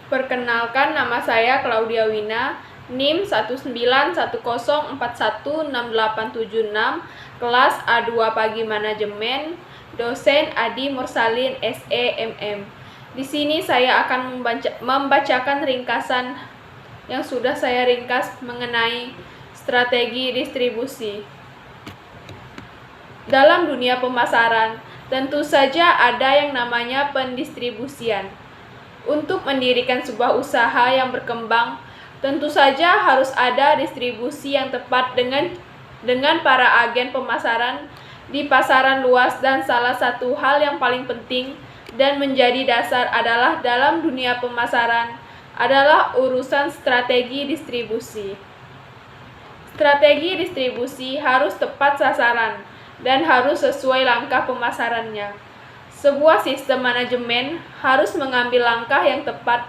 Perkenalkan, nama saya Claudia Wina, NIM 19104168766, kelas A2 Pagi Manajemen, dosen Adi Mursalin, SEMM. Di sini saya akan membacakan ringkasan yang sudah saya ringkas mengenai strategi distribusi. Dalam dunia pemasaran, tentu saja ada yang namanya pendistribusian. Untuk mendirikan sebuah usaha yang berkembang, tentu saja harus ada distribusi yang tepat dengan para agen pemasaran di pasaran luas, dan salah satu hal yang paling penting dan menjadi dasar adalah dalam dunia pemasaran adalah urusan strategi distribusi. Strategi distribusi harus tepat sasaran dan harus sesuai langkah pemasarannya. Sebuah sistem manajemen harus mengambil langkah yang tepat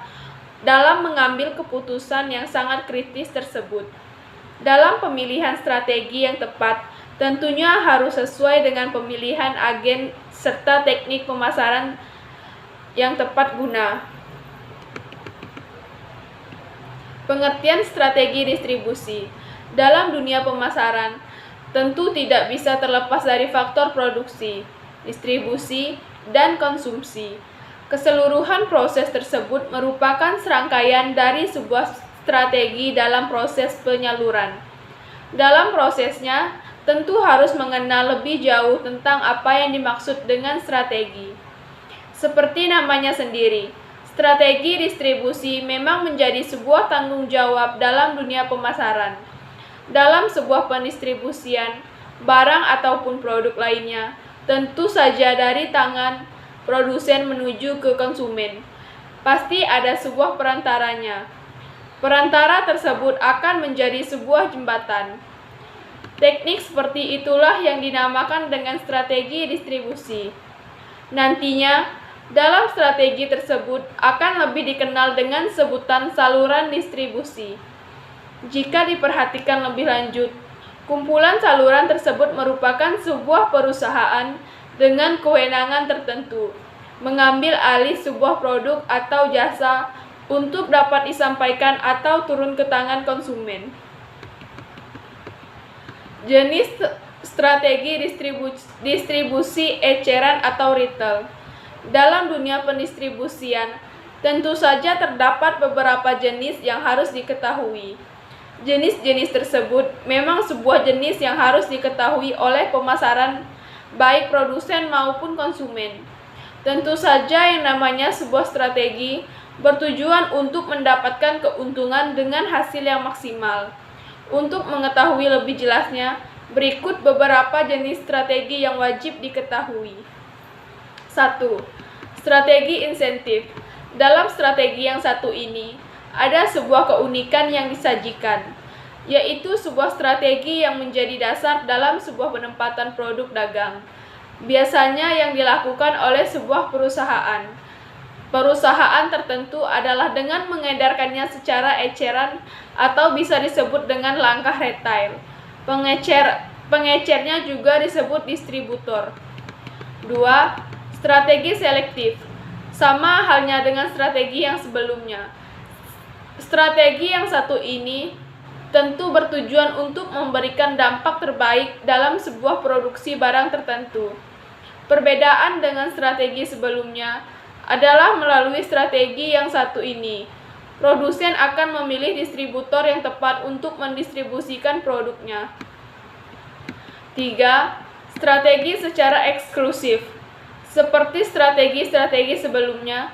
dalam mengambil keputusan yang sangat kritis tersebut. Dalam pemilihan strategi yang tepat, tentunya harus sesuai dengan pemilihan agen serta teknik pemasaran yang tepat guna. Pengertian strategi distribusi dalam dunia pemasaran tentu tidak bisa terlepas dari faktor produksi, distribusi, dan konsumsi. Keseluruhan proses tersebut merupakan serangkaian dari sebuah strategi dalam proses penyaluran. Dalam prosesnya, tentu harus mengenal lebih jauh tentang apa yang dimaksud dengan strategi. Seperti namanya sendiri, strategi distribusi memang menjadi sebuah tanggung jawab dalam dunia pemasaran. Dalam sebuah pendistribusian, barang ataupun produk lainnya, tentu saja dari tangan produsen menuju ke konsumen, pasti ada sebuah perantaranya. Perantara tersebut akan menjadi sebuah jembatan. Teknik seperti itulah yang dinamakan dengan strategi distribusi. Nantinya, dalam strategi tersebut akan lebih dikenal dengan sebutan saluran distribusi. Jika diperhatikan lebih lanjut, kumpulan saluran tersebut merupakan sebuah perusahaan dengan kewenangan tertentu, mengambil alih sebuah produk atau jasa untuk dapat disampaikan atau turun ke tangan konsumen. Jenis strategi distribusi eceran atau retail. Dalam dunia pendistribusian, tentu saja terdapat beberapa jenis yang harus diketahui. Jenis-jenis tersebut memang sebuah jenis yang harus diketahui oleh pemasaran, baik produsen maupun konsumen. Tentu saja yang namanya sebuah strategi bertujuan untuk mendapatkan keuntungan dengan hasil yang maksimal. Untuk mengetahui lebih jelasnya, berikut beberapa jenis strategi yang wajib diketahui. 1. Strategi insentif. Dalam strategi yang satu ini, ada sebuah keunikan yang disajikan, yaitu sebuah strategi yang menjadi dasar dalam sebuah penempatan produk dagang. Biasanya yang dilakukan oleh sebuah perusahaan tertentu adalah dengan mengedarkannya secara eceran atau bisa disebut dengan langkah retail. Pengecernya juga disebut distributor. 2. Strategi selektif. Sama halnya dengan strategi yang sebelumnya. Strategi yang satu ini tentu bertujuan untuk memberikan dampak terbaik dalam sebuah produksi barang tertentu. Perbedaan dengan strategi sebelumnya adalah melalui strategi yang satu ini, produsen akan memilih distributor yang tepat untuk mendistribusikan produknya. 3. Strategi secara eksklusif. Seperti strategi-strategi sebelumnya,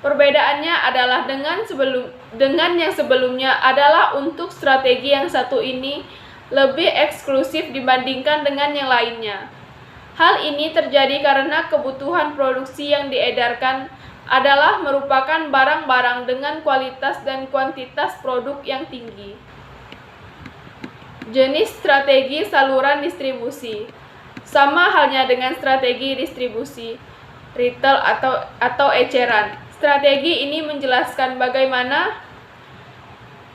perbedaannya adalah dengan yang sebelumnya adalah untuk strategi yang satu ini lebih eksklusif dibandingkan dengan yang lainnya. Hal ini terjadi karena kebutuhan produksi yang diedarkan adalah merupakan barang-barang dengan kualitas dan kuantitas produk yang tinggi. Jenis strategi saluran distribusi. Sama halnya dengan strategi distribusi retail atau eceran. Strategi ini menjelaskan bagaimana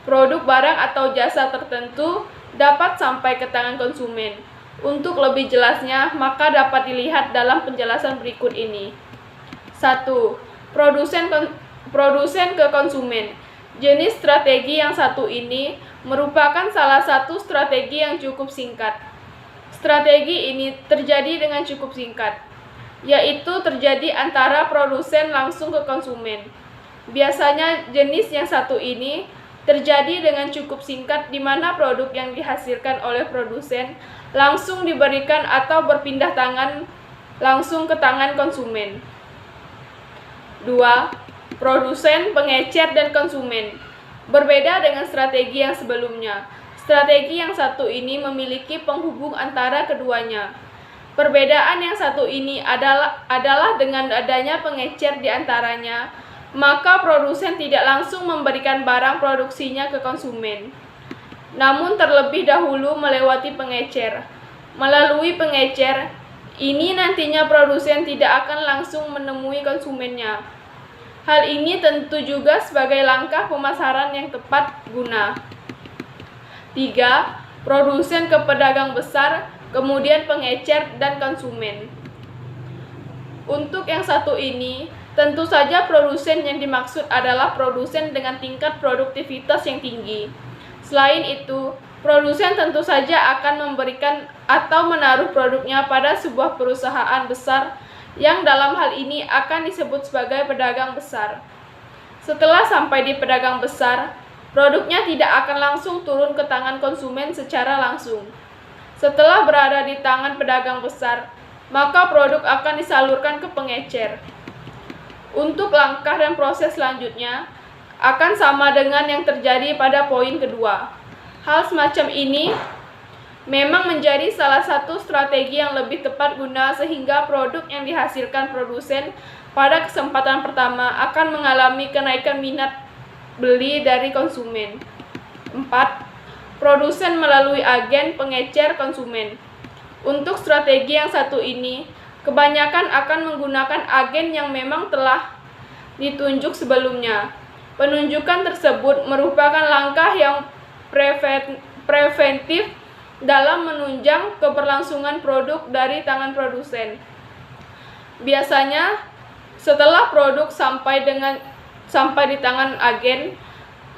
produk, barang, atau jasa tertentu dapat sampai ke tangan konsumen. Untuk lebih jelasnya, maka dapat dilihat dalam penjelasan berikut ini. 1. produsen ke konsumen. Jenis strategi yang satu ini merupakan salah satu strategi yang cukup singkat. Strategi ini terjadi dengan cukup singkat, yaitu terjadi antara produsen langsung ke konsumen. Biasanya jenis yang satu ini terjadi dengan cukup singkat di mana produk yang dihasilkan oleh produsen langsung diberikan atau berpindah tangan langsung ke tangan konsumen. 2. Produsen, pengecer, dan konsumen. Berbeda dengan strategi yang sebelumnya, strategi yang satu ini memiliki penghubung antara keduanya. Perbedaan yang satu ini adalah dengan adanya pengecer di antaranya, maka produsen tidak langsung memberikan barang produksinya ke konsumen, namun terlebih dahulu melewati pengecer. Melalui pengecer ini nantinya produsen tidak akan langsung menemui konsumennya. Hal ini tentu juga sebagai langkah pemasaran yang tepat guna. 3. Produsen ke pedagang besar, kemudian pengecer dan konsumen. Untuk yang satu ini, tentu saja produsen yang dimaksud adalah produsen dengan tingkat produktivitas yang tinggi. Selain itu, produsen tentu saja akan memberikan atau menaruh produknya pada sebuah perusahaan besar yang dalam hal ini akan disebut sebagai pedagang besar. Setelah sampai di pedagang besar, produknya tidak akan langsung turun ke tangan konsumen secara langsung. Setelah berada di tangan pedagang besar, maka produk akan disalurkan ke pengecer. Untuk langkah dan proses selanjutnya akan sama dengan yang terjadi pada poin kedua. Hal semacam ini memang menjadi salah satu strategi yang lebih tepat guna sehingga produk yang dihasilkan produsen pada kesempatan pertama akan mengalami kenaikan minat beli dari konsumen. 4. Produsen melalui agen, pengecer, konsumen. Untuk strategi yang satu ini, kebanyakan akan menggunakan agen yang memang telah ditunjuk sebelumnya. Penunjukan tersebut merupakan langkah yang preventif dalam menunjang keberlangsungan produk dari tangan produsen. Biasanya, setelah produk sampai di tangan agen,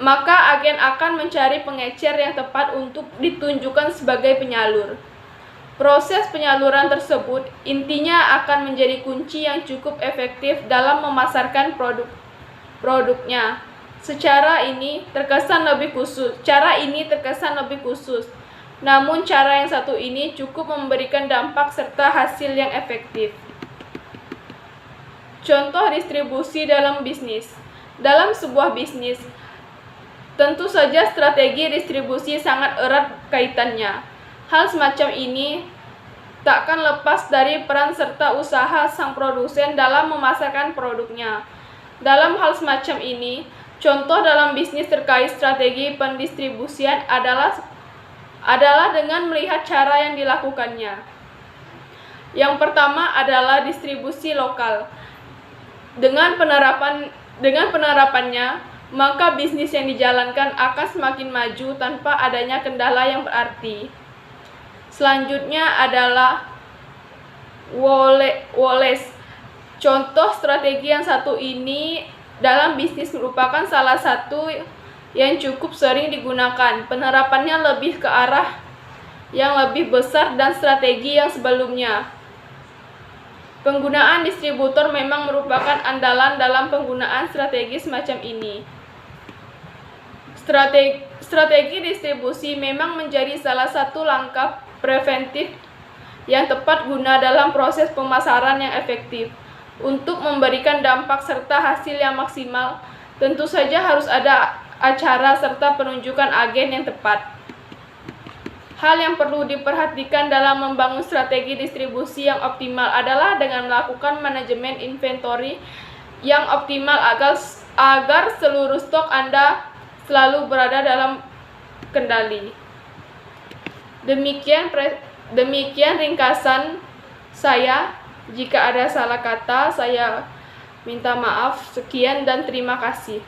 maka agen akan mencari pengecer yang tepat untuk ditunjukkan sebagai penyalur. Proses penyaluran tersebut intinya akan menjadi kunci yang cukup efektif dalam memasarkan produknya. Cara ini terkesan lebih khusus. Namun cara yang satu ini cukup memberikan dampak serta hasil yang efektif. Contoh distribusi dalam bisnis. Dalam sebuah bisnis, tentu saja strategi distribusi sangat erat kaitannya. Hal semacam ini takkan lepas dari peran serta usaha sang produsen dalam memasarkan produknya. Dalam hal semacam ini, contoh dalam bisnis terkait strategi pendistribusian adalah dengan melihat cara yang dilakukannya. Yang pertama adalah distribusi lokal. Dengan penerapannya, maka bisnis yang dijalankan akan semakin maju tanpa adanya kendala yang berarti. Selanjutnya adalah Wallace. Contoh strategi yang satu ini dalam bisnis merupakan salah satu yang cukup sering digunakan. Penerapannya lebih ke arah yang lebih besar dan strategi yang sebelumnya. Penggunaan distributor memang merupakan andalan dalam penggunaan strategi semacam ini. Strategi distribusi memang menjadi salah satu langkah preventif yang tepat guna dalam proses pemasaran yang efektif. Untuk memberikan dampak serta hasil yang maksimal, tentu saja harus ada acara serta penunjukan agen yang tepat. Hal yang perlu diperhatikan dalam membangun strategi distribusi yang optimal adalah dengan melakukan manajemen inventory yang optimal agar seluruh stok Anda selalu berada dalam kendali. Demikian ringkasan saya. Jika ada salah kata, saya minta maaf. Sekian dan terima kasih.